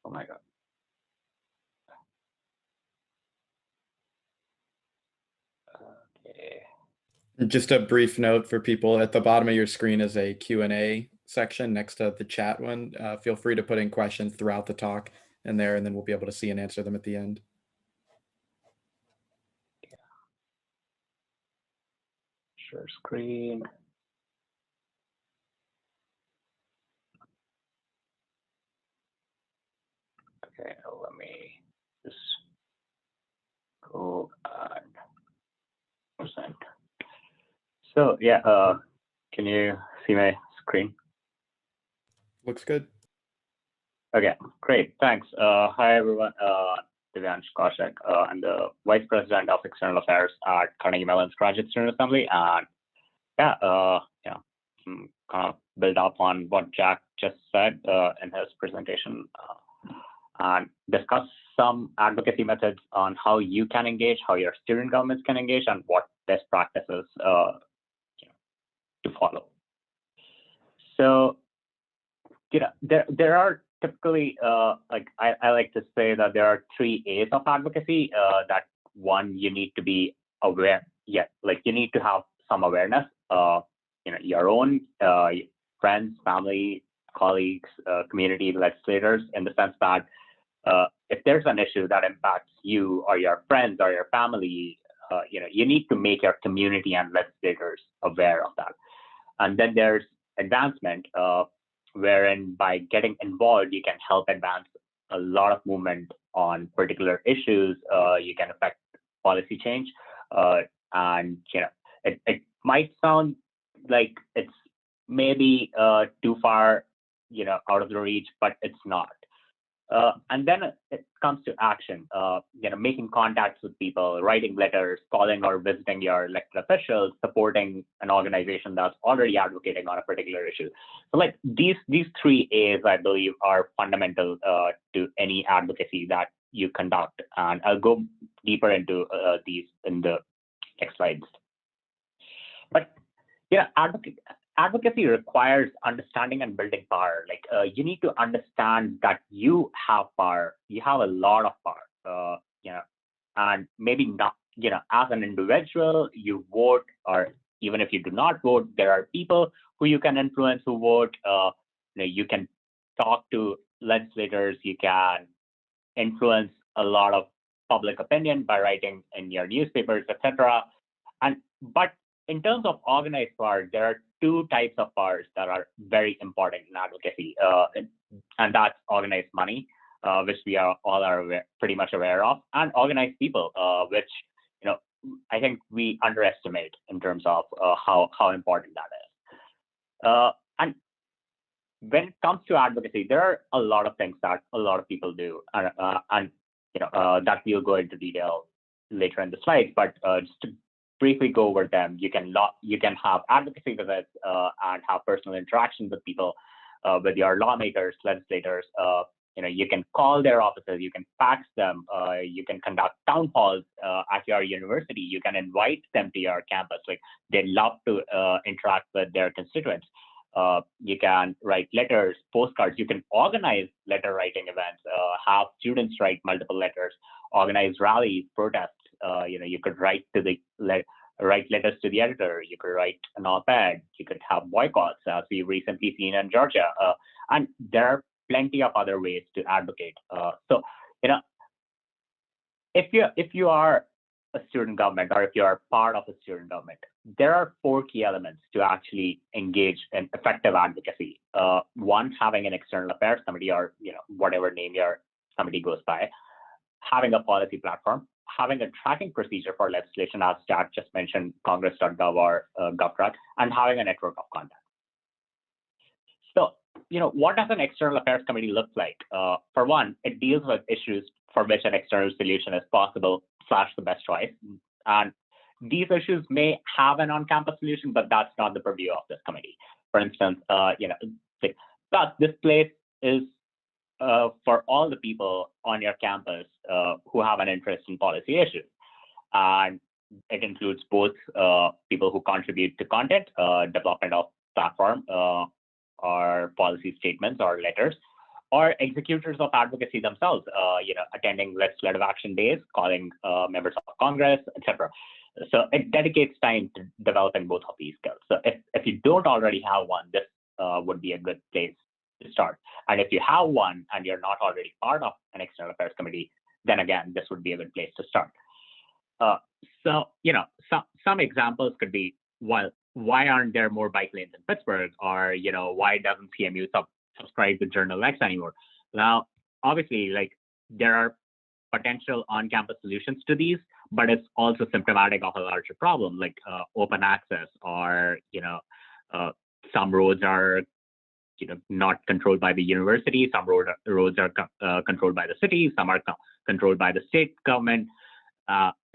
Oh my God. Okay. Just a brief note for people, at the bottom of your screen is a Q&A section next to the chat one. Feel free to put in questions throughout the talk in there, and then we'll be able to see and answer them at the end. Yeah. Share screen. Okay, let me just go and present. So yeah, can you see my screen? Looks good. Okay, great, thanks. Hi everyone, Divyansh, Kaushik. I'm the Vice President of External Affairs at Carnegie Mellon's Graduate Student Assembly, and yeah, kind of build up on what Jack just said in his presentation, and discuss some advocacy methods on how you can engage, how your student governments can engage, and what best practices to follow. So, there are typically, like I like to say that there are 3 A's of advocacy. That one, you need to be aware. Yeah, like you need to have some awareness. Your own friends, family, colleagues, community, legislators, in the sense that if there's an issue that impacts you or your friends or your family, you need to make your community and legislators aware of that. And then there's advancement, wherein by getting involved, you can help advance a lot of movement on particular issues. You can affect policy change, and it might sound like it's maybe too far, out of the reach, but it's not. And then it comes to action, making contacts with people, writing letters, calling or visiting your elected officials, supporting an organization that's already advocating on a particular issue. So like these 3 A's, I believe, are fundamental to any advocacy that you conduct. And I'll go deeper into these in the next slides. But advocacy requires understanding and building power. Like you need to understand that you have power. You have a lot of power. And maybe not. As an individual, you vote, or even if you do not vote, there are people who you can influence who vote. You can talk to legislators. You can influence a lot of public opinion by writing in your newspapers, etc. But in terms of organized power, there are 2 types of powers that are very important in advocacy, and that's organized money, which we are pretty much aware of, and organized people, which I think we underestimate in terms of how important that is. And when it comes to advocacy, there are a lot of things that a lot of people do, and that we'll go into detail later in the slides. But just to briefly go over them, you can have advocacy visits and have personal interactions with people, with your lawmakers, legislators. You can call their offices, you can fax them, you can conduct town halls at your university, you can invite them to your campus. Like they love to interact with their constituents. You can write letters, postcards, you can organize letter writing events, have students write multiple letters, organize rallies, protests. You could write letters to the editor, you could write an op-ed, you could have boycotts, as we recently seen in Georgia. And there are plenty of other ways to advocate. So, if you are a student government, or if you are part of a student government, there are 4 key elements to actually engage in effective advocacy. One, having an external affairs committee, or whatever name your committee goes by, having a policy platform, having a tracking procedure for legislation, as Jack just mentioned, congress.gov or GovTrack, and having a network of contacts. So, what does an external affairs committee look like? For one, it deals with issues for which an external solution is possible / the best choice. And these issues may have an on-campus solution, but that's not the purview of this committee. For instance, this place is for all the people on your campus who have an interest in policy issues. And it includes both people who contribute to content, development of platform, or policy statements or letters, or executors of advocacy themselves, attending legislative action days, calling members of Congress, etc. So it dedicates time to developing both of these skills. So if you don't already have one, this would be a good place to start. And if you have one and you're not already part of an external affairs committee, then again, this would be a good place to start. Some examples could be, well, why aren't there more bike lanes in Pittsburgh? Or, why doesn't CMU subscribe to Journal X anymore? Now, obviously, there are potential on-campus solutions to these, but it's also symptomatic of a larger problem, like open access, or, some roads are not controlled by the university, some roads are controlled by the city, some are controlled by the state government,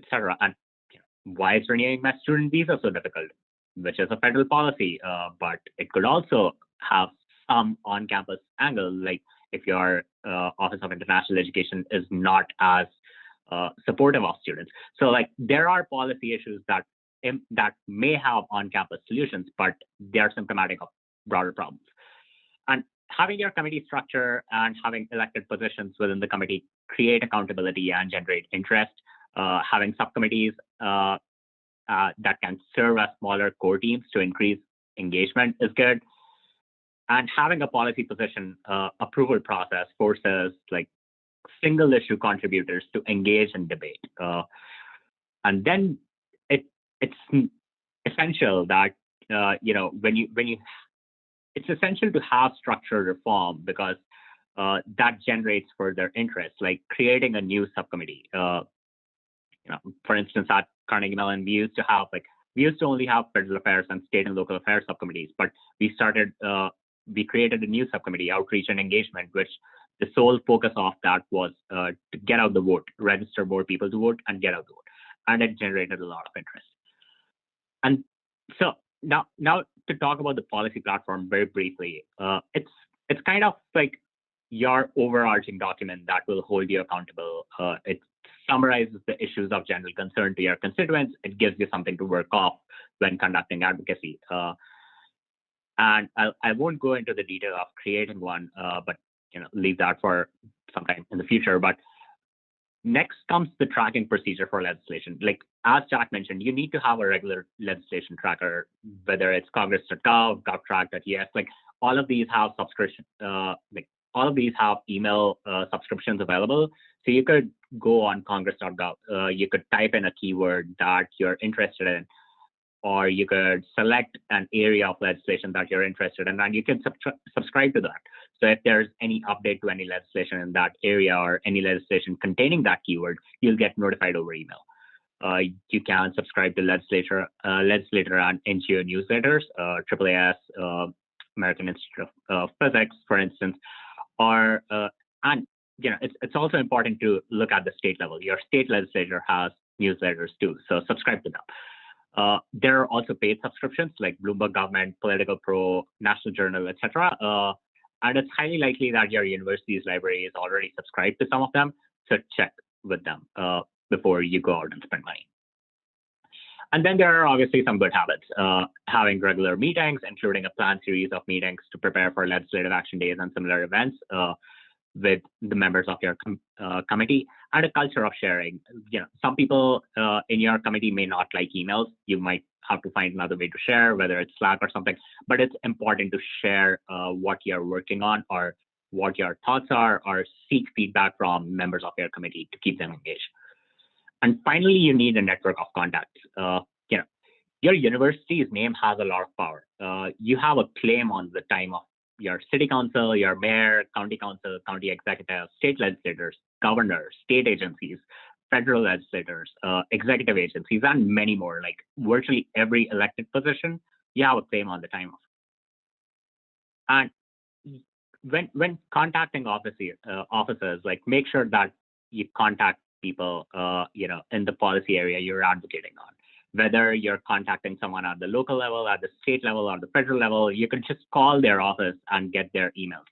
etc. And why is renewing my student visa so difficult? Which is a federal policy, but it could also have some on-campus angle, like if your Office of International Education is not as supportive of students. So there are policy issues that may have on-campus solutions, but they are symptomatic of broader problems. And having your committee structure and having elected positions within the committee create accountability and generate interest. Having subcommittees that can serve as smaller core teams to increase engagement is good. And having a policy position approval process forces single issue contributors to engage in debate. And then it's essential that it's essential to have structured reform, because that generates further interest, like creating a new subcommittee. For instance, at Carnegie Mellon, we used to only have federal affairs and state and local affairs subcommittees, but we created a new subcommittee, outreach and engagement, which the sole focus of that was to get out the vote, register more people to vote, and get out the vote. And it generated a lot of interest. And so now to talk about the policy platform very briefly, it's kind of like your overarching document that will hold you accountable. It summarizes the issues of general concern to your constituents. It gives you something to work off when conducting advocacy. And I won't go into the detail of creating one, but leave that for sometime in the future. But next comes the tracking procedure for legislation. As Jack mentioned, you need to have a regular legislation tracker, whether it's congress.gov, govtrack.es. All of these have subscription. All of these have email subscriptions available. So you could go on congress.gov. You could type in a keyword that you're interested in, or you could select an area of legislation that you're interested in, and you can subscribe to that. So if there's any update to any legislation in that area or any legislation containing that keyword, you'll get notified over email. You can subscribe to legislator and NGO newsletters, AAAS, American Institute of Physics, for instance, and it's also important to look at the state level. Your state legislature has newsletters too, so subscribe to them. There are also paid subscriptions like Bloomberg Government, Political Pro, National Journal, etc. And it's highly likely that your university's library is already subscribed to some of them, so check with them before you go out and spend money. And then there are obviously some good habits. Having regular meetings, including a planned series of meetings to prepare for legislative action days and similar events with the members of your committee, and a culture of sharing. Some people in your committee may not like emails. You might have to find another way to share, whether it's Slack or something, but it's important to share what you're working on or what your thoughts are, or seek feedback from members of your committee to keep them engaged. And finally, you need a network of contacts. Your university's name has a lot of power. You have a claim on the time of your city council, your mayor, county council, county executive, state legislators, governors, state agencies, federal legislators, executive agencies, and many more. Virtually every elected position, you have a claim on the time of. And when contacting officers, make sure that you contact people, in the policy area you're advocating on. Whether you're contacting someone at the local level, at the state level, or the federal level, you can just call their office and get their emails.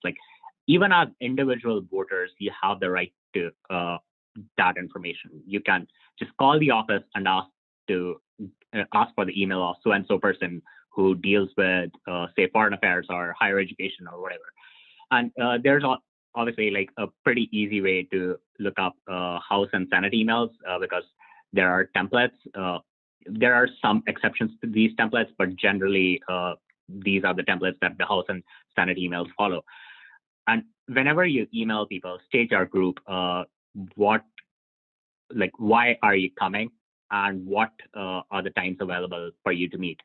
Even as individual voters, you have the right to that information. You can just call the office and ask for the email of so-and-so person who deals with, say, foreign affairs or higher education or whatever. And there's obviously like a pretty easy way to look up House and Senate emails because there are templates. There are some exceptions to these templates, but generally these are the templates that the House and Senate emails follow. And whenever you email people, state your group, why are you coming, and what are the times available for you to meet.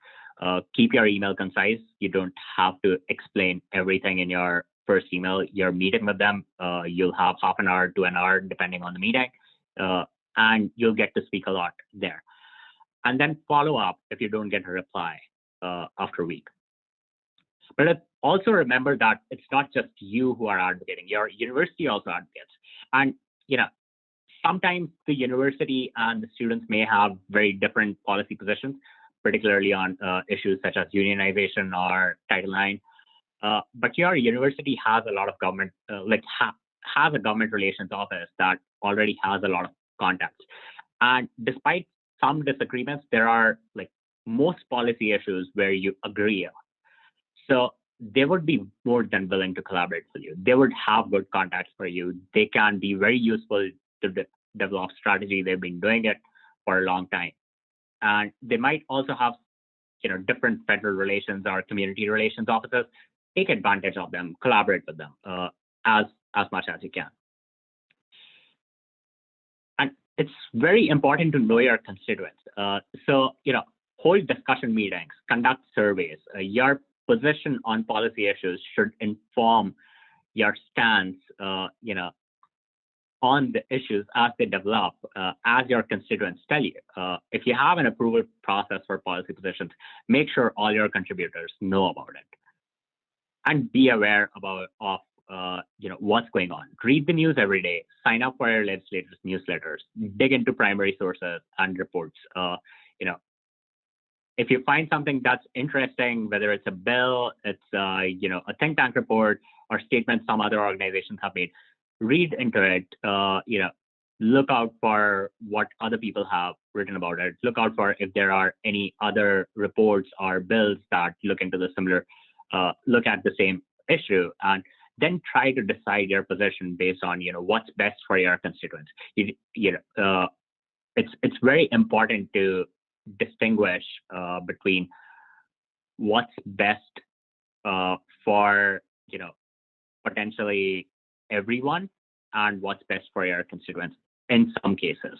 Keep your email concise. You don't have to explain everything in your first email. You're meeting with them. You'll have half an hour to an hour, depending on the meeting, and you'll get to speak a lot there. And then follow up if you don't get a reply after a week. But also remember that it's not just you who are advocating. Your university also advocates. And sometimes the university and the students may have very different policy positions, particularly on issues such as unionization or Title IX. But your university has a lot of government, has a government relations office that already has a lot of contacts. And despite some disagreements, there are most policy issues where you agree on. So they would be more than willing to collaborate with you. They would have good contacts for you. They can be very useful to develop strategy. They've been doing it for a long time. And they might also have different federal relations or community relations offices. Take advantage of them, collaborate with them as much as you can. And it's very important to know your constituents. So hold discussion meetings, conduct surveys. Your position on policy issues should inform your stance, on the issues as they develop, as your constituents tell you. If you have an approval process for policy positions, make sure all your contributors know about it, and be aware of what's going on. Read the news every day. Sign up for your legislators' newsletters. Dig into primary sources and reports. If you find something that's interesting, whether it's a bill, it's a think tank report, or statement some other organizations have made, read into it. Look out for what other people have written about it. Look out for if there are any other reports or bills that look into the similar, look at the same issue, and then try to decide your position based on what's best for your constituents. It's very important to distinguish between what's best for potentially everyone and what's best for your constituents in some cases.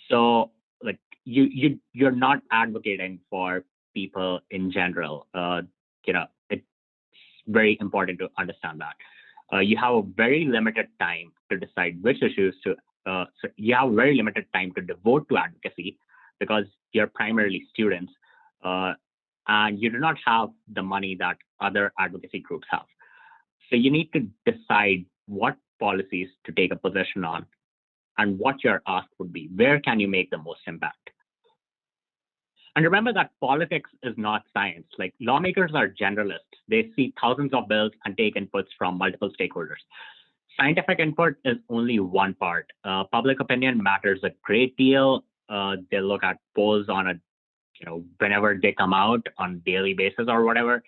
So you're not advocating for people in general. It's very important to understand that. You have a very limited time to decide which issues to. So you have very limited time to devote to advocacy, because you're primarily students, and you do not have the money that other advocacy groups have. So you need to decide what policies to take a position on and what your ask would be. Where can you make the most impact? And remember that politics is not science. Lawmakers are generalists. They see thousands of bills and take inputs from multiple stakeholders. Scientific input is only one part. Public opinion matters a great deal. They look at polls on whenever they come out on a daily basis or whatever.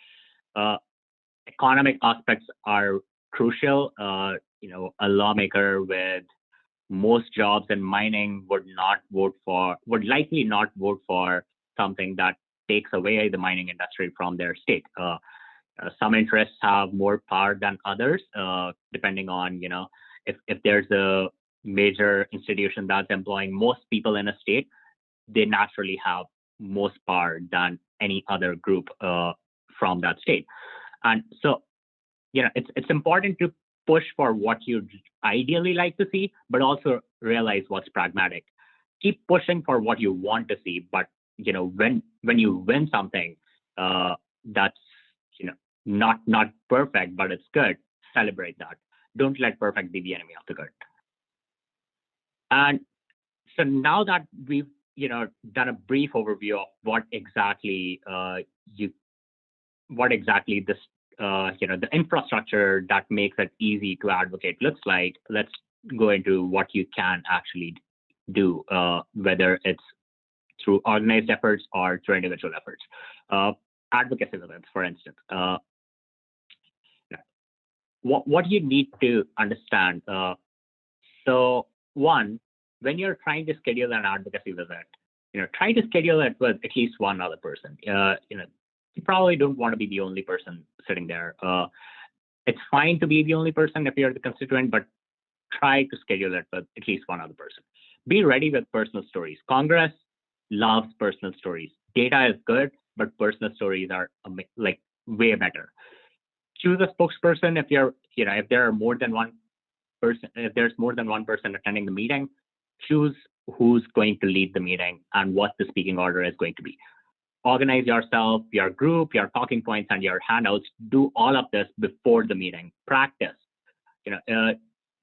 Economic aspects are crucial. A lawmaker with most jobs in mining would likely not vote for something that takes away the mining industry from their state. Some interests have more power than others, depending on if there's a major institution that's employing most people in a state, they naturally have most power than any other group from that state. And so, it's important to push for what you'd ideally like to see, but also realize what's pragmatic. Keep pushing for what you want to see, but when you win something that's not perfect, but it's good, celebrate that. Don't let perfect be the enemy of the good. And so now that we've done a brief overview of what exactly this the infrastructure that makes it easy to advocate looks like, let's go into what you can actually do, whether it's through organized efforts or through individual efforts. Advocacy events, for instance. what you need to understand. So one, when you're trying to schedule an advocacy visit, try to schedule it with at least one other person. You probably don't want to be the only person sitting there. It's fine to be the only person if you're the constituent, but try to schedule it with at least one other person. Be ready with personal stories. Congress loves personal stories. Data is good, but personal stories are like way better. Choose a spokesperson if there are more than one person, if there's more than one person attending the meeting, choose who's going to lead the meeting and what the speaking order is going to be. Organize yourself, your group, your talking points, and your handouts. Do all of this before the meeting. Practice.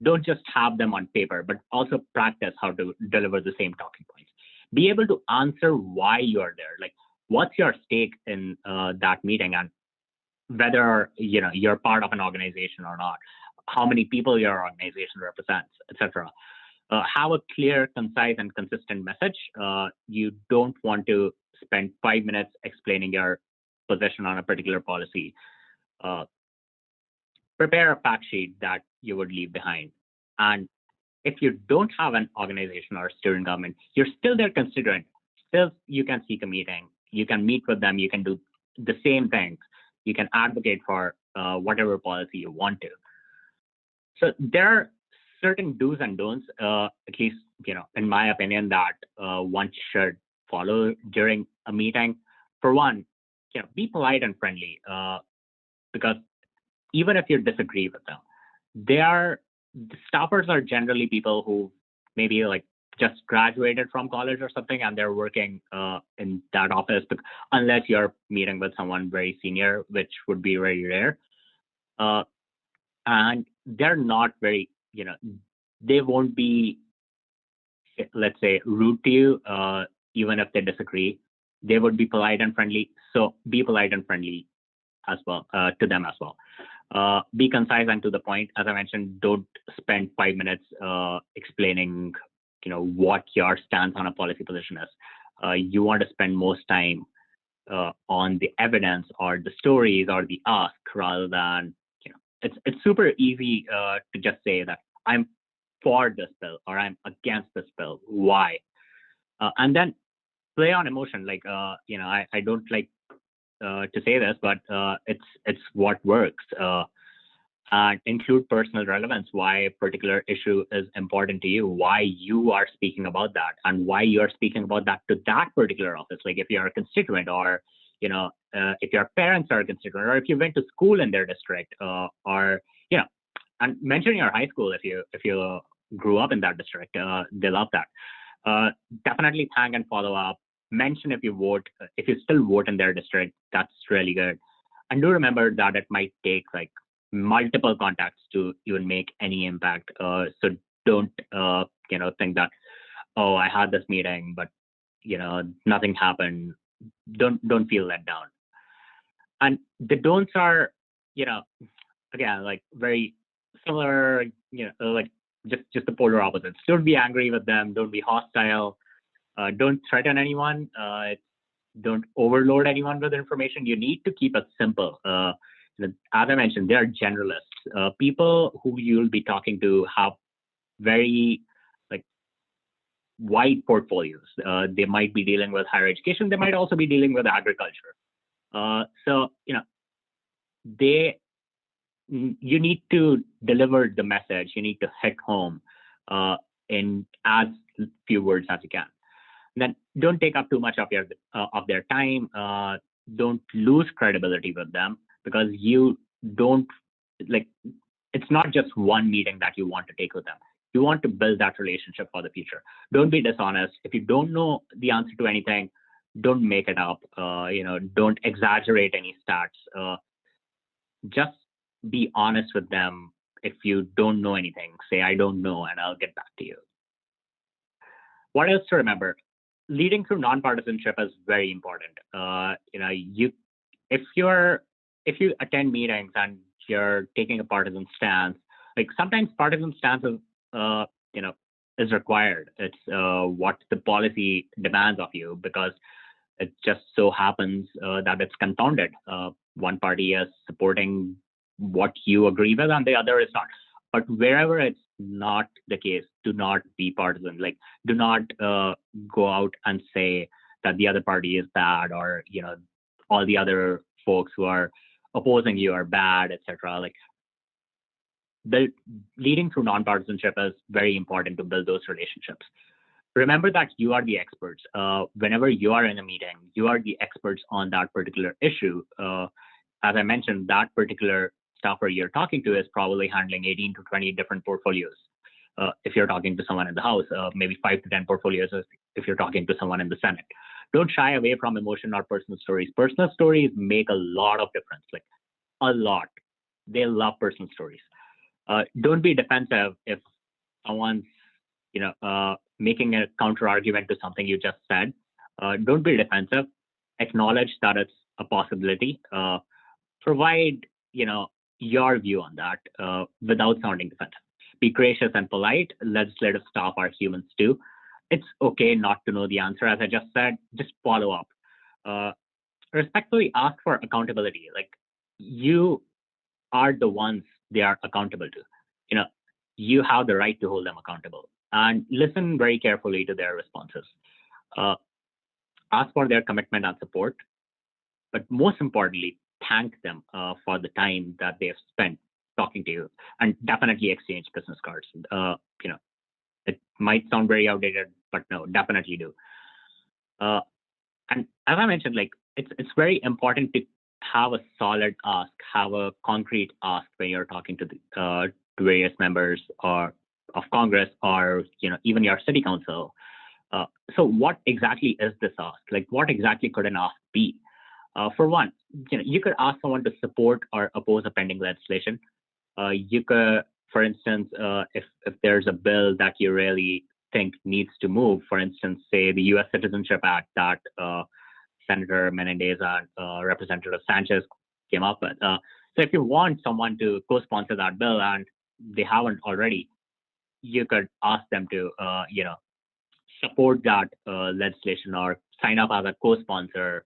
Don't just have them on paper, but also practice how to deliver the same talking points. Be able to answer why you're there. Like, what's your stake in that meeting, and whether you're part of an organization or not, how many people your organization represents, etc. Have a clear, concise, and consistent message. You don't want to spend 5 minutes explaining your position on a particular policy. Prepare a fact sheet that you would leave behind. And if you don't have an organization or student government, you're still their constituent. Still, you can seek a meeting. You can meet with them. You can do the same things. You can advocate for whatever policy you want to. So there are certain do's and don'ts, at least in my opinion, that one should follow during a meeting. For one, be polite and friendly, because even if you disagree with them, the staffers are generally people who maybe like just graduated from college or something, and they're working in that office, unless you're meeting with someone very senior, which would be very rare. And they're not very, they won't be, let's say, rude to you, even if they disagree. They would be polite and friendly. So be polite and friendly as well, to them as well. Be concise and to the point. As I mentioned, don't spend 5 minutes explaining, what your stance on a policy position is. You want to spend most time on the evidence or the stories or the ask, rather than, it's super easy to just say that I'm for this bill or I'm against this bill. Why? And then play on emotion. Like, I don't like to say this, but it's what works. And include personal relevance, why a particular issue is important to you, why you are speaking about that, and why you are speaking about that to that particular office. Like if you're a constituent, or if your parents are a constituent, or if you went to school in their district, or and mention your high school if you grew up in that district. They love that. Definitely thank and follow up. Mention if you still vote in their district. That's really good. And do remember that it might take like multiple contacts to even make any impact. So don't think that, oh, I had this meeting, but nothing happened. Don't feel let down. And the don'ts are, again, like very similar, like just the polar opposites. Don't be angry with them. Don't be hostile. Don't threaten anyone. Don't overload anyone with information. You need to keep it simple. As I mentioned, they are generalists. People who you'll be talking to have very wide portfolios. They might be dealing with higher education. They might also be dealing with agriculture. So you need to deliver the message. You need to hit home in as few words as you can. And then don't take up too much of their time. Don't lose credibility with them, because you don't it's not just one meeting that you want to take with them. You want to build that relationship for the future. Don't be dishonest. If you don't know the answer to anything, don't make it up. Don't exaggerate any stats. Just be honest with them. If you don't know anything, say, I don't know, and I'll get back to you. What else to remember? Leading through nonpartisanship is very important. If you attend meetings and you're taking a partisan stance, like sometimes partisan stance is required. It's what the policy demands of you, because it just so happens that it's confounded. One party is supporting what you agree with and the other is not. But wherever it's not the case, do not be partisan. Like, do not go out and say that the other party is bad, or all the other folks who are opposing you are bad, etc. Like, leading through nonpartisanship is very important to build those relationships. Remember that you are the experts. Whenever you are in a meeting, you are the experts on that particular issue. As I mentioned, that particular staffer you're talking to is probably handling 18 to 20 different portfolios. If you're talking to someone in the House, maybe 5 to 10 portfolios if you're talking to someone in the Senate. Don't shy away from emotion or personal stories. Personal stories make a lot of difference, like a lot. They love personal stories. Don't be defensive if someone's making a counter argument to something you just said. Don't be defensive. Acknowledge that it's a possibility. Provide your view on that without sounding defensive. Be gracious and polite. Legislative staff are humans too. It's okay not to know the answer. As I just said, just follow up. Respectfully ask for accountability. Like, you are the ones they are accountable to. You have the right to hold them accountable, and listen very carefully to their responses. Ask for their commitment and support, but most importantly, thank them for the time that they've spent talking to you, and definitely exchange business cards. It might sound very outdated, but no, definitely do. And as I mentioned, like, it's very important to have a solid ask, have a concrete ask when you're talking to the various members or of Congress, or even your city council. So what exactly is this ask? Like, what exactly could an ask be? For one, you could ask someone to support or oppose a pending legislation. You could, for instance, if there's a bill that you really think needs to move, for instance, say the U.S. Citizenship Act that Senator Menendez and Representative Sanchez came up with. So if you want someone to co-sponsor that bill and they haven't already, you could ask them to, support that legislation or sign up as a co-sponsor.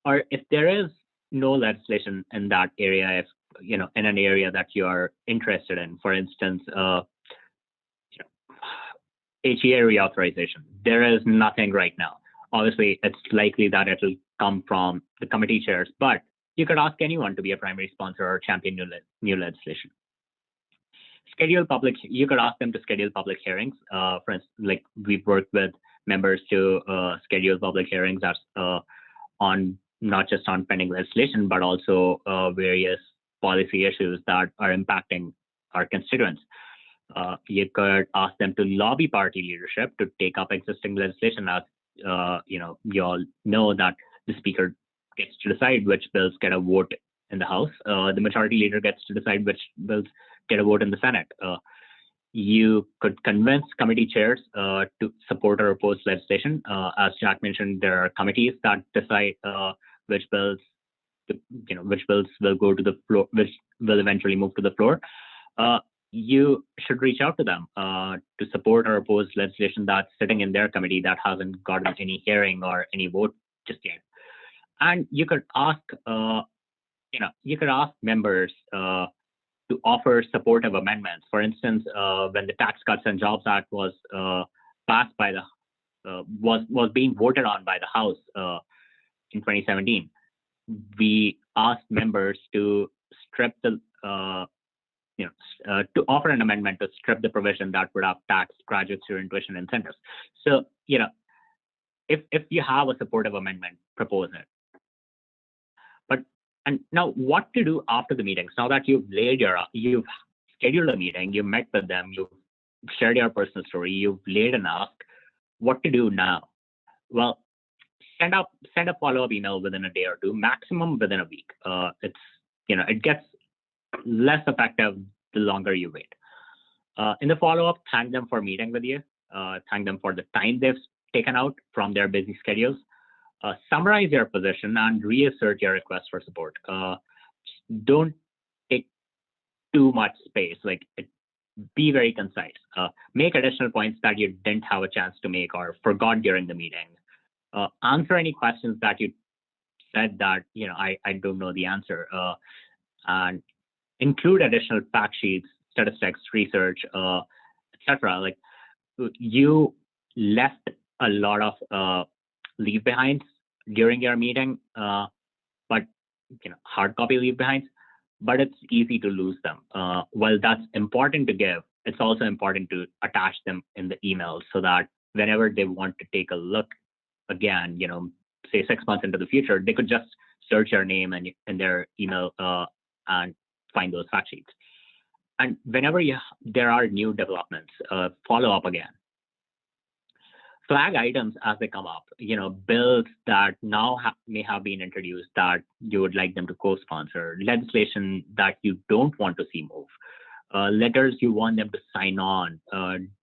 Or if there is no legislation in that area, if in an area that you are interested in, for instance, HEA reauthorization, there is nothing right now. Obviously, it's likely that it will come from the committee chairs, but you could ask anyone to be a primary sponsor or champion new legislation. You could ask them to schedule public hearings. For instance, like, we've worked with members to schedule public hearings that's on not just on pending legislation, but also various policy issues that are impacting our constituents. You could ask them to lobby party leadership to take up existing legislation. As you all know that the speaker gets to decide which bills get a vote in the House. The majority leader gets to decide which bills get a vote in the Senate. You could convince committee chairs to support or oppose legislation. As Jack mentioned, there are committees that decide which bills will go to the floor, which will eventually move to the floor. You should reach out to them to support or oppose legislation that's sitting in their committee that hasn't gotten any hearing or any vote just yet. And you could ask, members to offer supportive amendments. For instance, when the Tax Cuts and Jobs Act was passed by was being voted on by the House in 2017, we asked members to strip the to offer an amendment to strip the provision that would have taxed graduate student tuition incentives. So, if you have a supportive amendment, propose it. And now, what to do after the meetings? Now that you've scheduled a meeting, you met with them, you've shared your personal story, you've laid an ask. What to do now? Well, send a follow-up email within a day or two, maximum within a week. It gets less effective the longer you wait. In the follow-up, thank them for meeting with you. Thank them for the time they've taken out from their busy schedules. Summarize your position and reassert your request for support. Don't take too much space. Be very concise. Make additional points that you didn't have a chance to make or forgot during the meeting. Answer any questions that you said that I don't know the answer. And include additional fact sheets, statistics, research, etc. Like you left a lot of leave behinds during your meeting, but hard copy leave behinds, but it's easy to lose them. While that's important to give, it's also important to attach them in the email so that whenever they want to take a look again, say 6 months into the future, they could just search your name and in their email and find those fact sheets. And whenever there are new developments, follow up again. Flag items as they come up, bills that now may have been introduced that you would like them to co-sponsor, legislation that you don't want to see move, letters you want them to sign on,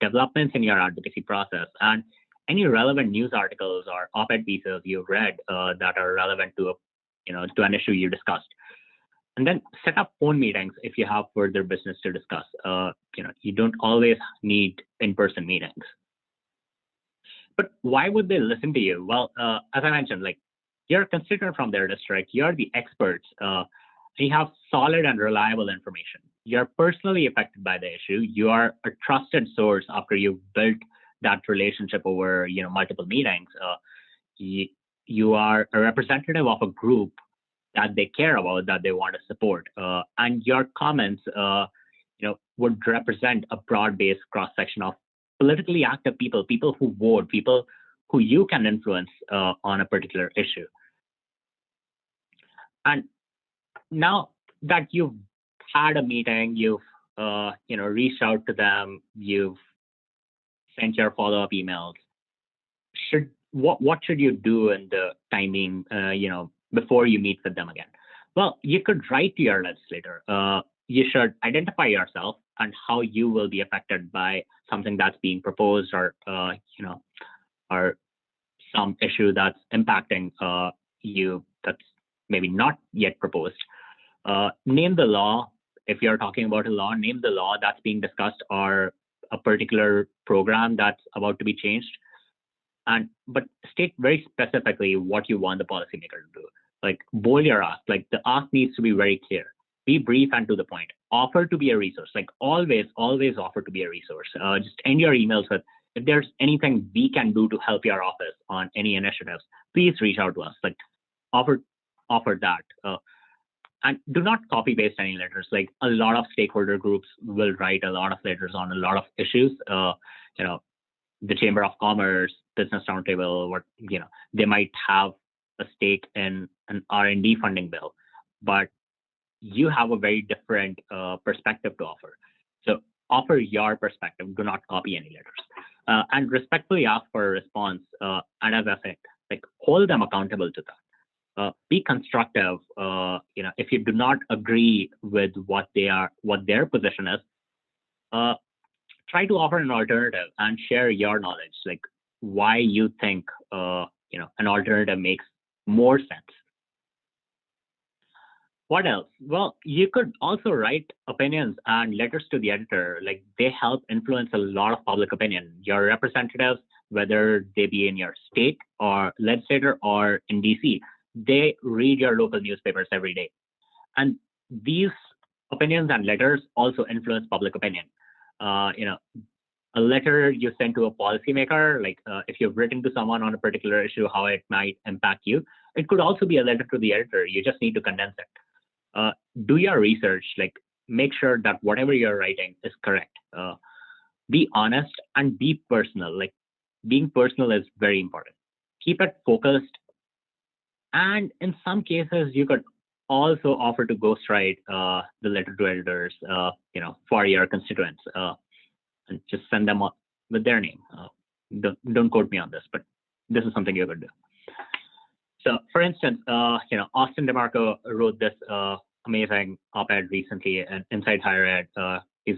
developments in your advocacy process, and any relevant news articles or op-ed pieces you've read that are relevant to to an issue you discussed. And then set up phone meetings if you have further business to discuss. You don't always need in-person meetings. But why would they listen to you? Well, as I mentioned, you're a constituent from their district, you're the experts, you have solid and reliable information. You're personally affected by the issue. You are a trusted source after you've built that relationship over multiple meetings. You are a representative of a group that they care about, that they want to support, and your comments would represent a broad-based cross-section of politically active people who vote, people who you can influence on a particular issue. And now that you've had a meeting, you've reached out to them, you've sent your follow-up emails, what should you do in the timing before you meet with them again? Well, you could write to your legislator. You should identify yourself and how you will be affected by something that's being proposed, or or some issue that's impacting you that's maybe not yet proposed. Name the law. If you're talking about a law, name the law that's being discussed or a particular program that's about to be changed. But state very specifically what you want the policymaker to do. Bold your ask. The ask needs to be very clear. Be brief and to the point. Offer to be a resource. Always offer to be a resource. Just end your emails with, if there's anything we can do to help your office on any initiatives, please reach out to us. Offer that. And do not copy paste any letters. A lot of stakeholder groups will write a lot of letters on a lot of issues. The Chamber of Commerce, Business Roundtable, they might have a stake in an R&D funding bill, but you have a very different perspective to offer. So offer your perspective. Do not copy any letters, and respectfully ask for a response. And as I said, hold them accountable to that. Be constructive. If you do not agree with what their position is, try to offer an alternative and share your knowledge, why you think an alternative makes more sense. What else? Well, you could also write opinions and letters to the editor. They help influence a lot of public opinion. Your representatives, whether they be in your state or legislator or in DC, they read your local newspapers every day. And these opinions and letters also influence public opinion. A letter you send to a policymaker, if you've written to someone on a particular issue, how it might impact you, it could also be a letter to the editor. You just need to condense it. Do your research, make sure that whatever you're writing is correct. Be honest and be personal. Being personal is very important. Keep it focused. And in some cases, you could also offer to ghostwrite the letter to editors, for your constituents, and just send them with their name. Don't quote me on this, but this is something you could do. So, for instance, Austin DeMarco wrote this amazing op-ed recently in Inside Higher Ed. He's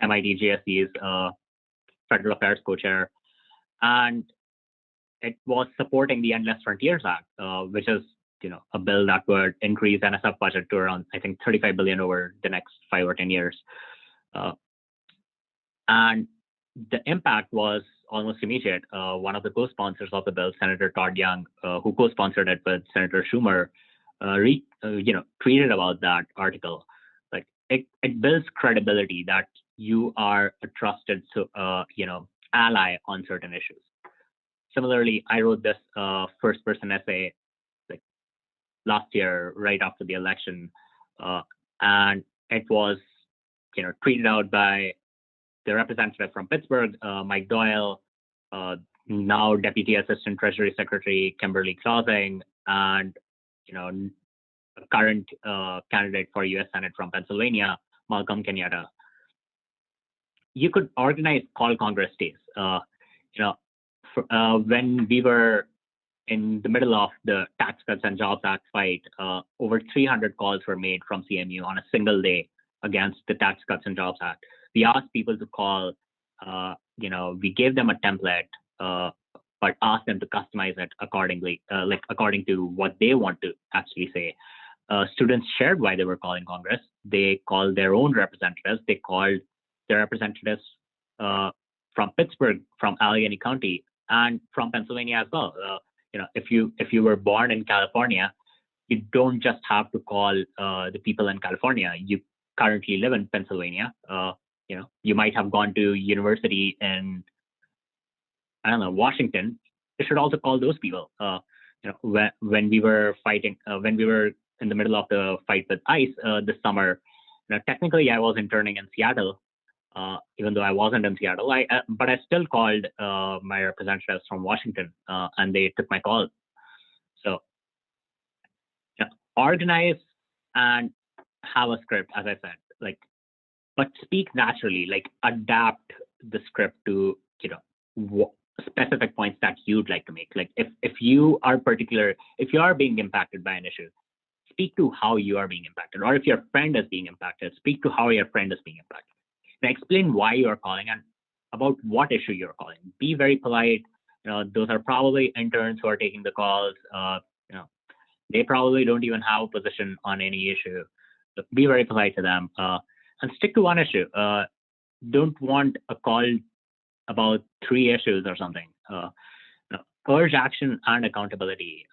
MIT GSE's Federal Affairs co-chair, and it was supporting the Endless Frontiers Act, which is a bill that would increase NSF budget to around, I think, $35 billion over the next 5 or 10 years. And the impact was almost immediate. One of the co-sponsors of the bill, Senator Todd Young, who co-sponsored it with Senator Schumer, tweeted about that article. it builds credibility that you are a trusted ally on certain issues. Similarly, I wrote this first person essay like last year, right after the election, and it was tweeted out by the representative from Pittsburgh, Mike Doyle, now Deputy Assistant Treasury Secretary Kimberly Clausing, and a current candidate for U.S. Senate from Pennsylvania, Malcolm Kenyatta. You could organize Call Congress days. When we were in the middle of the Tax Cuts and Jobs Act fight, over 300 calls were made from CMU on a single day against the Tax Cuts and Jobs Act. We asked people to call, we gave them a template, but asked them to customize it accordingly, according to what they want to actually say. Students shared why they were calling Congress. They called their own representatives. They called their representatives from Pittsburgh, from Allegheny County, and from Pennsylvania as well. If you were born in California, you don't just have to call the people in California. You currently live in Pennsylvania. You might have gone to university in, I don't know, Washington. You should also call those people. When we were fighting, when we were in the middle of the fight with ICE this summer, technically I was interning in Seattle, even though I wasn't in Seattle. But I still called my representatives from Washington, and they took my call. So organize and have a script, as I said, but speak naturally, adapt the script to specific points that you'd like to make. If you are being impacted by an issue, speak to how you are being impacted. Or if your friend is being impacted, speak to how your friend is being impacted. And explain why you're calling and about what issue you're calling. Be very polite. Those are probably interns who are taking the calls. They probably don't even have a position on any issue. So be very polite to them, and stick to one issue. Don't want a call about 3 issues or something. Urge action and accountability.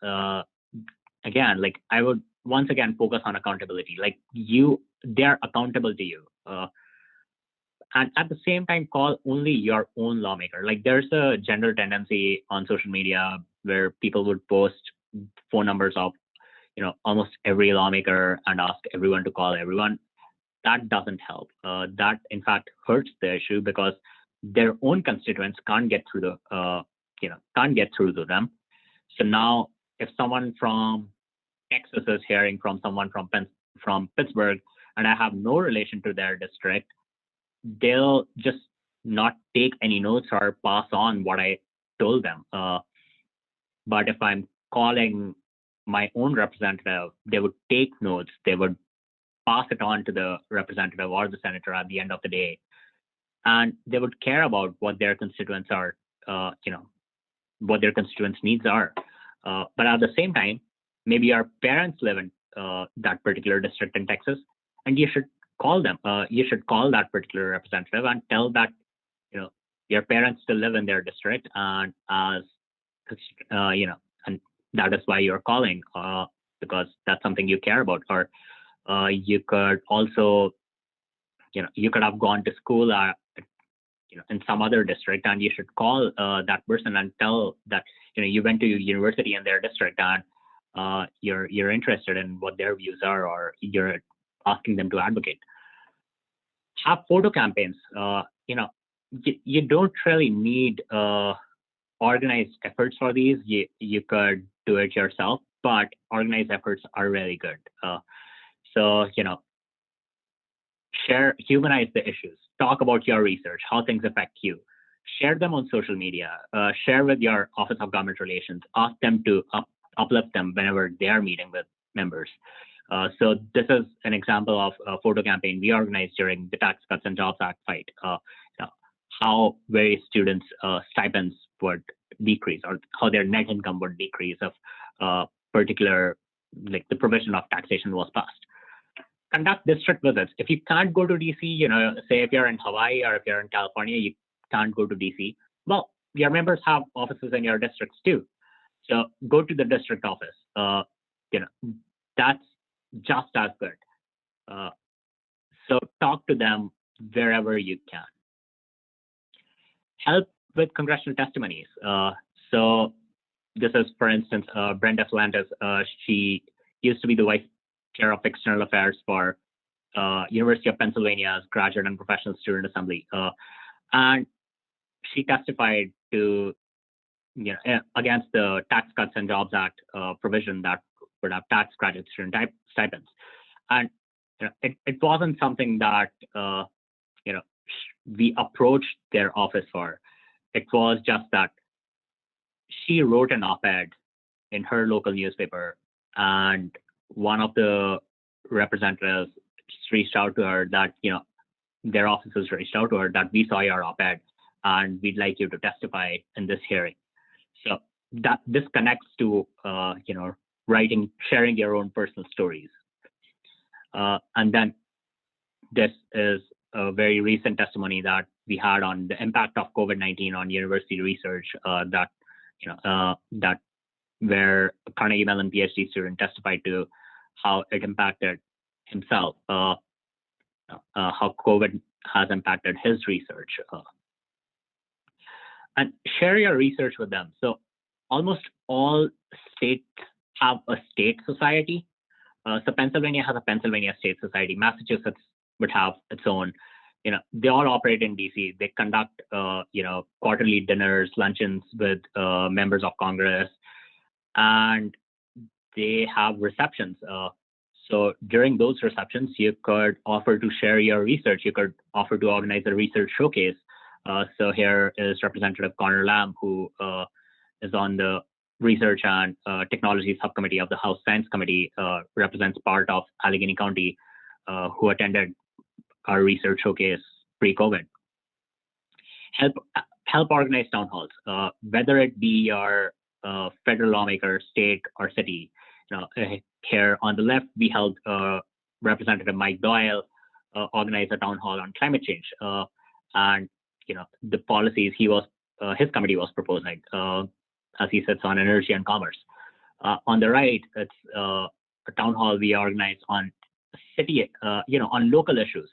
Again, I would once again focus on accountability. They're accountable to you. And at the same time, call only your own lawmaker. There's a general tendency on social media where people would post phone numbers of, almost every lawmaker and ask everyone to call everyone. That doesn't help. That in fact hurts the issue because their own constituents can't get through to them. So now, if someone from Texas is hearing from someone from Pittsburgh, and I have no relation to their district, they'll just not take any notes or pass on what I told them. But if I'm calling my own representative, they would take notes. They would pass it on to the representative or the senator at the end of the day, and they would care about what their constituents are, what their constituents' needs are. But at the same time, maybe your parents live in that particular district in Texas, and you should call them. You should call that particular representative and tell that your parents still live in their district, and and that is why you're calling, because that's something you care about. Or you could also, you could have gone to school in some other district, and you should call that person and tell that you went to university in their district, and you're interested in what their views are, or you're asking them to advocate. Have photo campaigns. You don't really need organized efforts for these. You could do it yourself, but organized efforts are really good. So humanize the issues. Talk about your research, how things affect you. Share them on social media. Share with your Office of Government Relations. Ask them to uplift them whenever they are meeting with members. So this is an example of a photo campaign we organized during the Tax Cuts and Jobs Act fight. How various students' stipends would decrease, or how their net income would decrease if particular, the provision of taxation was passed. Conduct district visits. If you can't go to DC, say if you're in Hawaii or if you're in California, you can't go to DC. Well, your members have offices in your districts too. So go to the district office. That's just as good. So talk to them wherever you can. Help with congressional testimonies. So this is, for instance, Brenda Flandes. She used to be the vice chair of external affairs for University of Pennsylvania's Graduate and Professional Student Assembly, and she testified to, against the Tax Cuts and Jobs Act provision that would have tax graduate student stipends, and it wasn't something that we approached their office for. It was just that she wrote an op-ed in her local newspaper, and one of the representatives reached out to her that, their offices reached out to her that we saw your op-ed and we'd like you to testify in this hearing. So that this connects to, writing, sharing your own personal stories. And then this is a very recent testimony that we had on the impact of COVID-19 on university research, that where a Carnegie Mellon PhD student testified to how it impacted himself, how COVID has impacted his research. And share your research with them. So almost all states have a state society. So Pennsylvania has a Pennsylvania State Society. Massachusetts would have its own. They all operate in DC. They conduct, quarterly dinners, luncheons with members of Congress, and they have receptions. So during those receptions, you could offer to share your research. You could offer to organize a research showcase. So here is Representative Connor Lamb, who is on the Research and Technology Subcommittee of the House Science Committee, represents part of Allegheny County, who attended our research showcase pre-COVID. Help organize town halls, whether it be your federal lawmaker, state, or city. Here on the left, we helped Representative Mike Doyle organize a town hall on climate change, and the policies his committee was proposing, as he sits on energy and commerce. On the right, it's a town hall we organized on city, on local issues,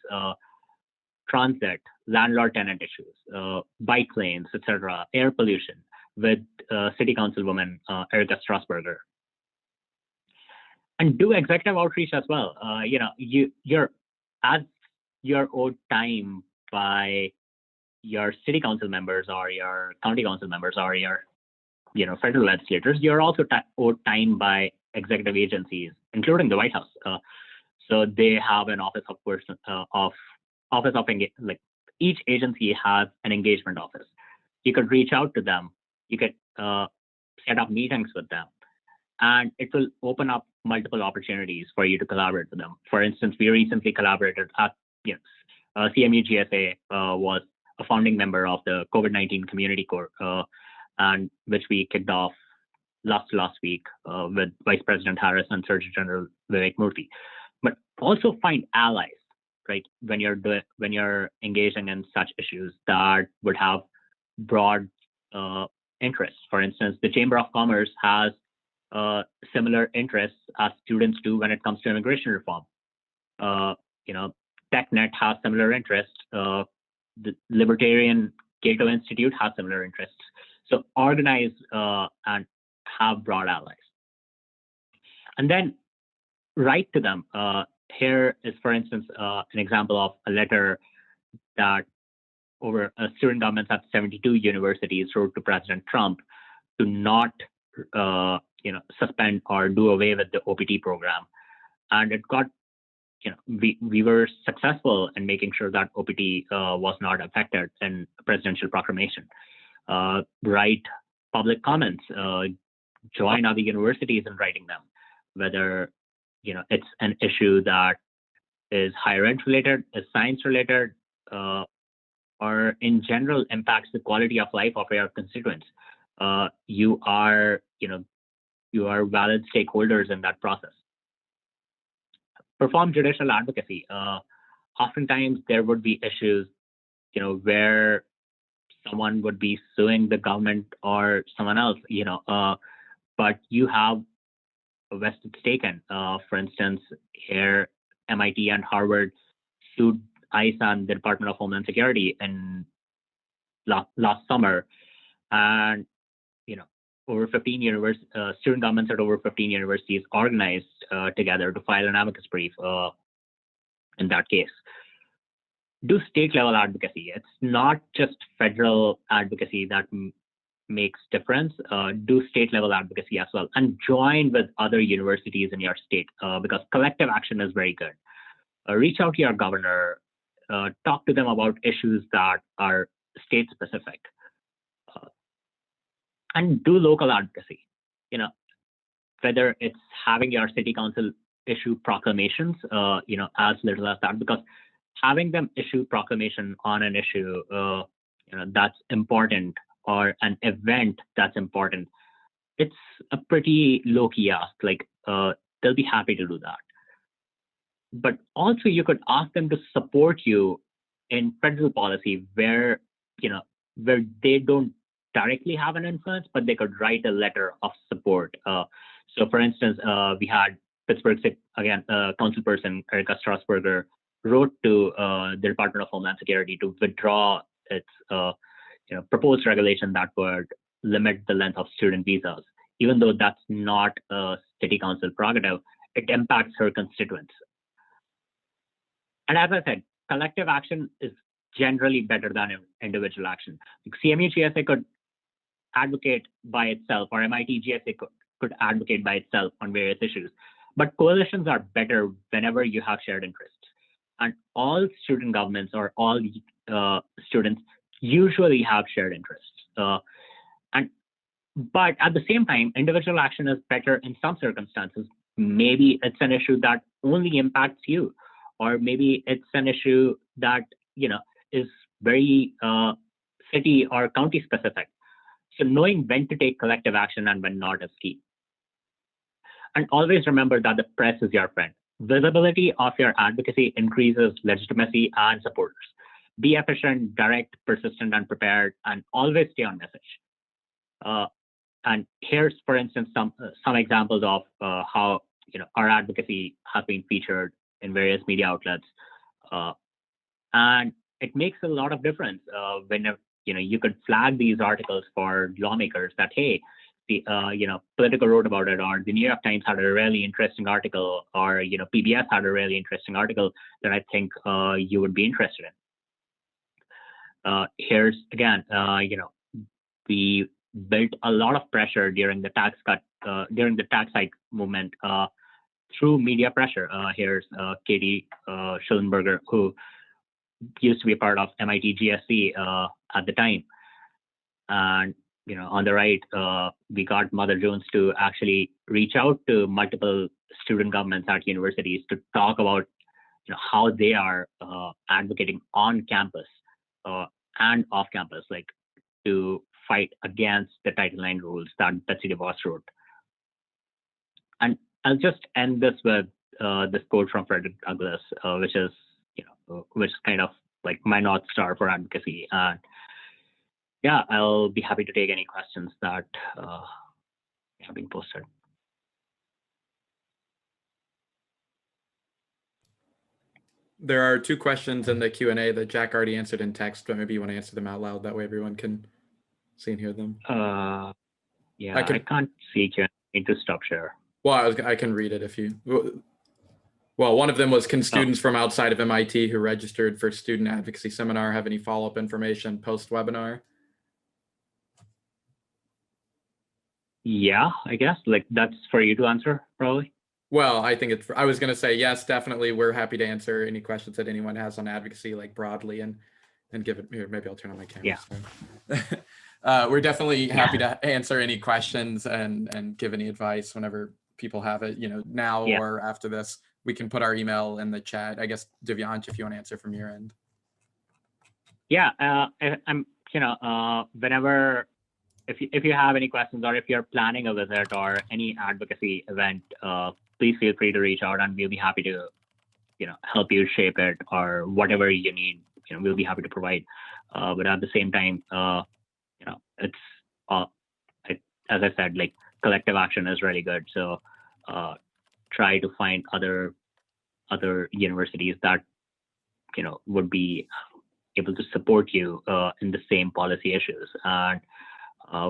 transit, landlord-tenant issues, bike lanes, etc., air pollution, with City Councilwoman Erica Strasburger. And do executive outreach as well. You're owed time by your city council members or your county council members or your federal legislators. You're also owed time by executive agencies, including the White House. So they have an office of each agency has an engagement office. You could reach out to them. You could set up meetings with them, and it will open up multiple opportunities for you to collaborate with them. For instance, we recently collaborated at CMU GSA was a founding member of the COVID-19 Community Corps, and which we kicked off last week with Vice President Harris and Surgeon General Vivek Murthy. But also find allies, right? When you're engaging in such issues that would have broad interests. For instance, the Chamber of Commerce has similar interests as students do when it comes to immigration reform. TechNet has similar interests. The Libertarian Cato Institute has similar interests. So organize and have broad allies. And then write to them. Here is, for instance, an example of a letter that over student governments at 72 universities wrote to President Trump to not suspend or do away with the OPT program. And it got, we were successful in making sure that OPT was not affected in a presidential proclamation. Write public comments, join other universities in writing them, whether it's an issue that is higher ed related, is science related, or in general impacts the quality of life of your constituents. You are valid stakeholders in that process. Perform judicial advocacy. Oftentimes there would be issues, where someone would be suing the government or someone else, but you have a vested stake in. For instance, here MIT and Harvard sued ICE and the Department of Homeland Security in last summer, and over 15 student governments at over 15 universities organized together to file an advocacy brief in that case. Do state level advocacy. It's not just federal advocacy that makes difference. Do state level advocacy as well, and join with other universities in your state because collective action is very good. Reach out to your governor, talk to them about issues that are state specific, and do local advocacy. Whether it's having your city council issue proclamations, as little as that, because having them issue proclamation on an issue, that's important, or an event that's important, it's a pretty low-key ask. Like, they'll be happy to do that. But also, you could ask them to support you in federal policy where they don't directly have an influence, but they could write a letter of support. So, for instance, we had Pittsburgh, again, councilperson Erica Strasburger wrote to the Department of Homeland Security to withdraw its proposed regulation that would limit the length of student visas. Even though that's not a city council prerogative, it impacts her constituents. And as I said, collective action is generally better than individual action. CMU GSA could advocate by itself, or MIT GSA could advocate by itself on various issues. But coalitions are better whenever you have shared interests. And all student governments, or all students, usually have shared interests. But at the same time, individual action is better in some circumstances. Maybe it's an issue that only impacts you, or maybe it's an issue that is very city or county specific. So knowing when to take collective action and when not is key. And always remember that the press is your friend. Visibility of your advocacy increases legitimacy and supporters. Be efficient, direct, persistent, and prepared, and always stay on message. And here's, for instance, some examples of how our advocacy has been featured in various media outlets, and it makes a lot of difference when you could flag these articles for lawmakers that, hey, the Politico wrote about it, or the New York Times had a really interesting article, or PBS had a really interesting article that I think you would be interested in. Here's again, we built a lot of pressure during the tax hike movement through media pressure. Here's Katie Schullenberger, who used to be a part of MIT GSC at the time, and on the right, we got Mother Jones to actually reach out to multiple student governments at universities to talk about how they are advocating on campus and off campus, like to fight against the Title IX rules that Betsy DeVos wrote. And I'll just end this with this quote from Frederick Douglass, which is kind of like my North Star for advocacy. And yeah, I'll be happy to take any questions that have been posted. There are 2 questions in the Q&A that Jack already answered in text, but maybe you want to answer them out loud. That way everyone can see and hear them. Yeah, I can't see Q&A. I need to stop share. Well, I can read it if you... Well, one of them was, can students from outside of MIT who registered for Student Advocacy Seminar have any follow-up information post-webinar? Yeah, I guess like that's for you to answer, probably. Well, I think I was going to say, yes, definitely. We're happy to answer any questions that anyone has on advocacy, like broadly, and give it here. Maybe I'll turn on my camera. Yeah. We're definitely happy to answer any questions and give any advice whenever people have it, now or after this. We can put our email in the chat. I guess, Divyansh, if you want to answer from your end. Yeah, I'm, whenever, if you have any questions, or if you're planning a visit or any advocacy event, please feel free to reach out, and we'll be happy to, help you shape it, or whatever you need. We'll be happy to provide. But at the same time, it's as I said, like collective action is really good. So try to find other universities that would be able to support you in the same policy issues. And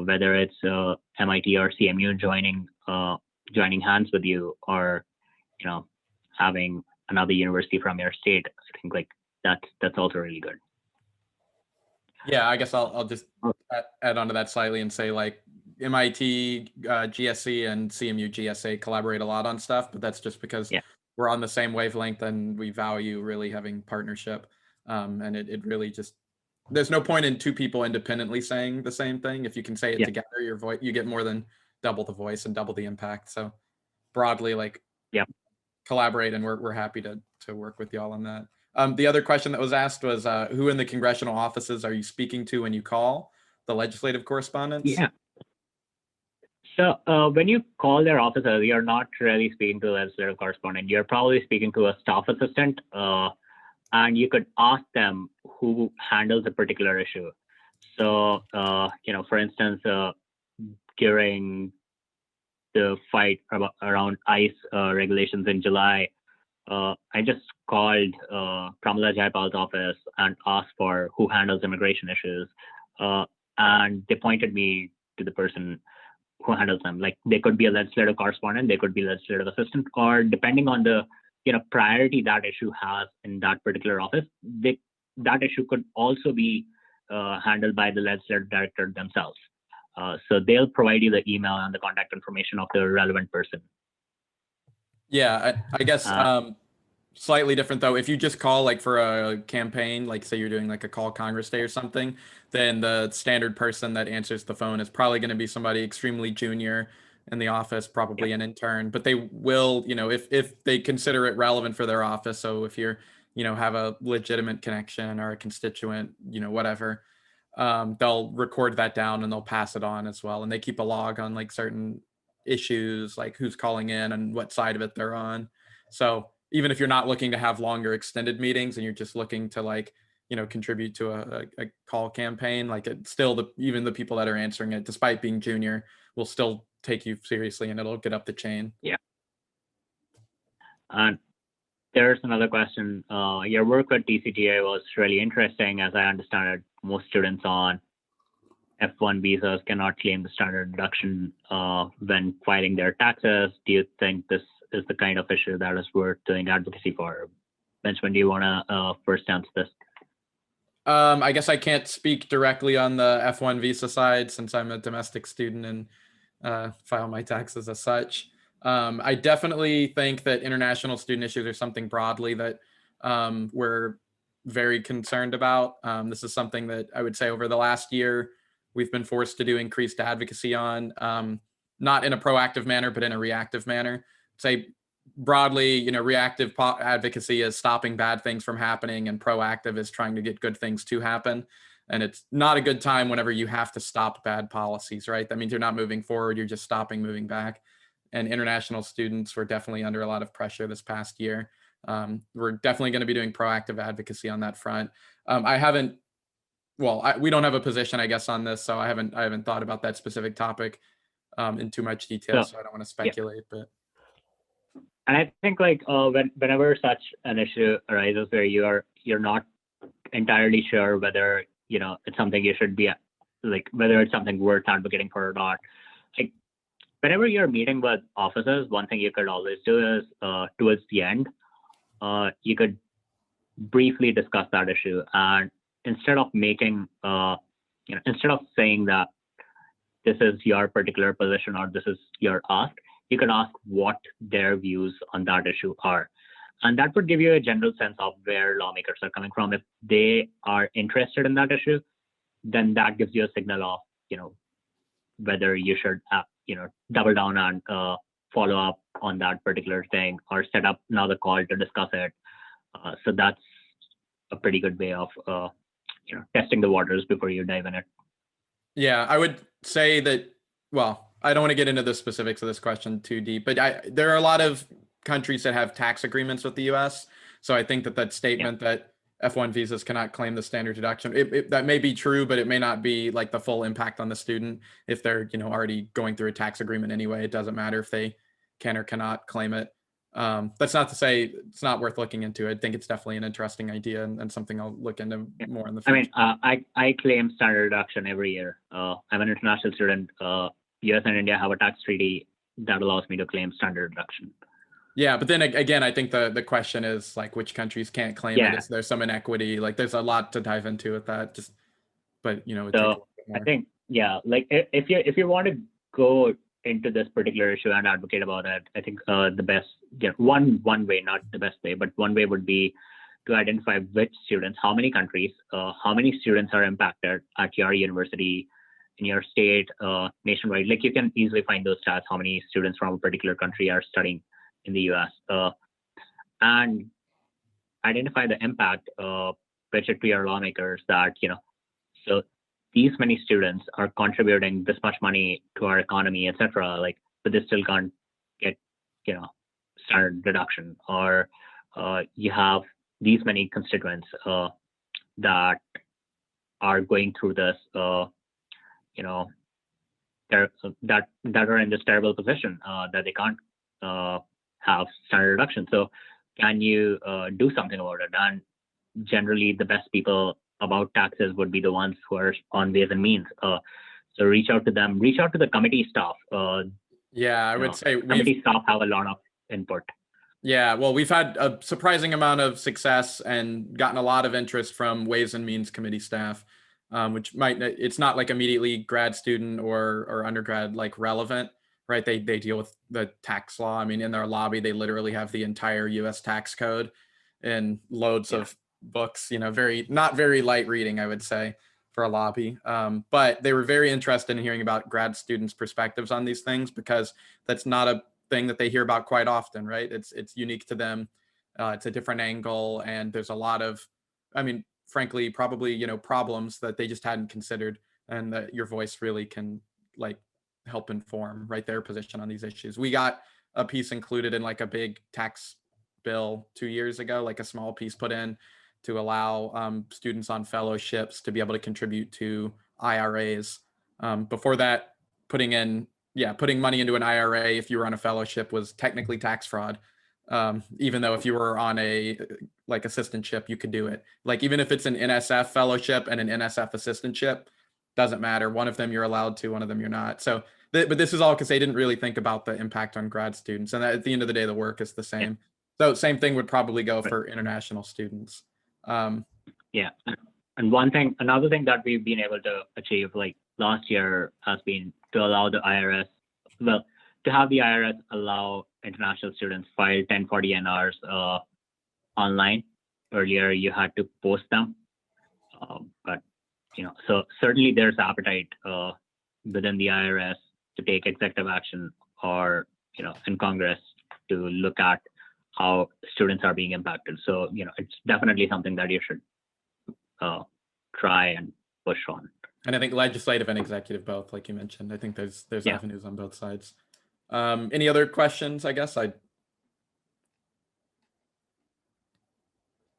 whether it's MIT or CMU joining hands with you, or having another university from your state, I think like that's also really good. Yeah, I guess I'll just add on to that slightly and say like MIT GSC and CMU GSA collaborate a lot on stuff, but that's just because we're on the same wavelength and we value really having partnership. And it really just, there's no point in two people independently saying the same thing. If you can say it together, your voice, you get more than double the voice and double the impact. So broadly, like collaborate, and we're happy to work with y'all on that. The other question that was asked was, who in the congressional offices are you speaking to when you call the legislative correspondents? Yeah. So when you call their offices, you're not really speaking to the legislative correspondent. You're probably speaking to a staff assistant, and you could ask them who handles a particular issue. So, for instance, during the fight around ICE regulations in July, I just called Pramila Jaipal's office and asked for who handles immigration issues. And they pointed me to the person who handles them. Like, they could be a legislative correspondent, they could be a legislative assistant, or depending on the priority that issue has in that particular office, that issue could also be handled by the legislative director themselves. So they'll provide you the email and the contact information of the relevant person. Yeah, I guess slightly different though. If you just call like for a campaign, like say you're doing like a call Congress Day or something, then the standard person that answers the phone is probably going to be somebody extremely junior in the office, probably an intern, but they will, if they consider it relevant for their office. So if you're, have a legitimate connection or a constituent, whatever, they'll record that down and they'll pass it on as well. And they keep a log on like certain issues, like who's calling in and what side of it they're on. So even if you're not looking to have longer extended meetings and you're just looking to like, contribute to a call campaign, like it's still even the people that are answering it, despite being junior, will still take you seriously and it'll get up the chain. Yeah. And there's another question. Your work with TCTA was really interesting. As I understand it, most students on F1 visas cannot claim the standard deduction when filing their taxes. Do you think this is the kind of issue that is worth doing advocacy for? Benjamin, do you want to first answer this? I guess I can't speak directly on the F1 visa side since I'm a domestic student and file my taxes as such. I definitely think that international student issues are something broadly that we're very concerned about. This is something that I would say over the last year, we've been forced to do increased advocacy on, not in a proactive manner, but in a reactive manner. Say broadly, reactive advocacy is stopping bad things from happening, and proactive is trying to get good things to happen. And it's not a good time whenever you have to stop bad policies, right? That means you're not moving forward, you're just stopping moving back. And international students were definitely under a lot of pressure this past year. We're definitely going to be doing proactive advocacy on that front. We don't have a position, I guess, on this, so I haven't thought about that specific topic in too much detail, so I don't want to speculate. But and I think like whenever such an issue arises where you're not entirely sure whether it's something you should be like, whether it's something worth advocating for or not, like whenever you're meeting with officers, one thing you could always do is towards the end, you could briefly discuss that issue, and instead of making instead of saying that this is your particular position or this is your ask, you can ask what their views on that issue are. And that would give you a general sense of where lawmakers are coming from. If they are interested in that issue, then that gives you a signal of, whether you should, double down and follow up on that particular thing or set up another call to discuss it. So that's a pretty good way of, testing the waters before you dive in it. Yeah, I would say that, I don't want to get into the specifics of this question too deep, but there are a lot of countries that have tax agreements with the US. So I think that statement that F1 visas cannot claim the standard deduction, that may be true, but it may not be like the full impact on the student. If they're, already going through a tax agreement anyway, it doesn't matter if they can or cannot claim it. That's not to say it's not worth looking into. I think it's definitely an interesting idea and something I'll look into more in the future. I claim standard deduction every year. I'm an international student. US and India have a tax treaty that allows me to claim standard deduction. Yeah, but then again, I think the question is like which countries can't claim it. Is there some inequity? Like there's a lot to dive into with that. But it takes a little bit more. I think like if you want to go into this particular issue and advocate about it, I think the best one way, not the best way, but one way would be to identify which students, how many countries, how many students are impacted at your university, in your state, nationwide. Like you can easily find those stats, how many students from a particular country are studying in the US, and identify the impact, pitch it to your lawmakers that, so these many students are contributing this much money to our economy, etc. Like, but they still can't get, standard deduction, or you have these many constituents that are going through this, that are in this terrible position that they can't have standard deduction. So can you do something about it? And generally the best people about taxes would be the ones who are on Ways and Means. So reach out to them, reach out to the committee staff. I would say committee staff have a lot of input. Yeah, well, we've had a surprising amount of success and gotten a lot of interest from Ways and Means committee staff, which it's not like immediately grad student or undergrad like relevant, right? They deal with the tax law. I mean, in their lobby, they literally have the entire US tax code and loads of books, not very light reading, I would say, for a lobby. But they were very interested in hearing about grad students' perspectives on these things, because that's not a thing that they hear about quite often, right? It's unique to them. It's a different angle, and there's a lot of, frankly, probably, problems that they just hadn't considered, and that your voice really can like help inform, right, their position on these issues. We got a piece included in like a big tax bill 2 years ago, like a small piece put in to allow students on fellowships to be able to contribute to IRAs. Before that, putting money into an IRA if you were on a fellowship was technically tax fraud. Even though if you were on a like assistantship, you could do it. Like even if it's an NSF fellowship and an NSF assistantship, doesn't matter. One of them you're allowed to, one of them you're not. So, but this is all because they didn't really think about the impact on grad students. And at the end of the day, the work is the same. So same thing would probably go for international students. And another thing that we've been able to achieve like last year has been to allow the IRS, to have the IRS allow international students file 1040 NRs online. Earlier, you had to post them, but so certainly there's appetite within the IRS to take executive action, or in Congress to look at how students are being impacted. So it's definitely something that you should try and push on. And I think legislative and executive both, like you mentioned. I think there's avenues on both sides. Any other questions? I guess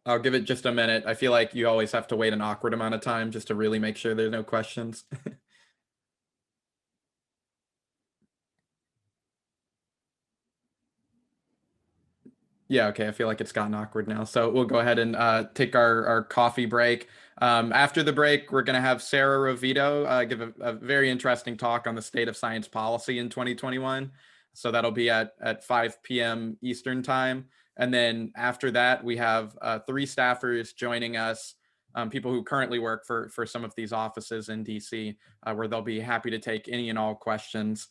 I'll give it just a minute. I feel like you always have to wait an awkward amount of time just to really make sure there's no questions. Yeah, okay, I feel like it's gotten awkward now. So we'll go ahead and take our coffee break. After the break, we're going to have Sarah Rovito give a very interesting talk on the state of science policy in 2021. So that'll be at 5 p.m. Eastern time. And then after that, we have 3 staffers joining us, people who currently work for some of these offices in DC, where they'll be happy to take any and all questions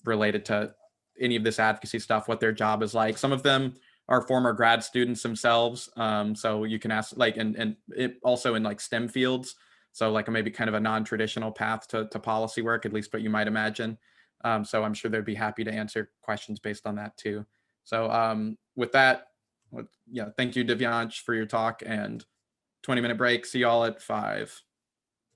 related to any of this advocacy stuff, what their job is like. Some of them are former grad students themselves. So you can ask and it also in like STEM fields. So like maybe kind of a non-traditional path to policy work, at least what you might imagine. So I'm sure they'd be happy to answer questions based on that too. So with that, thank you, Divyansh, for your talk, and 20-minute break. See y'all at 5.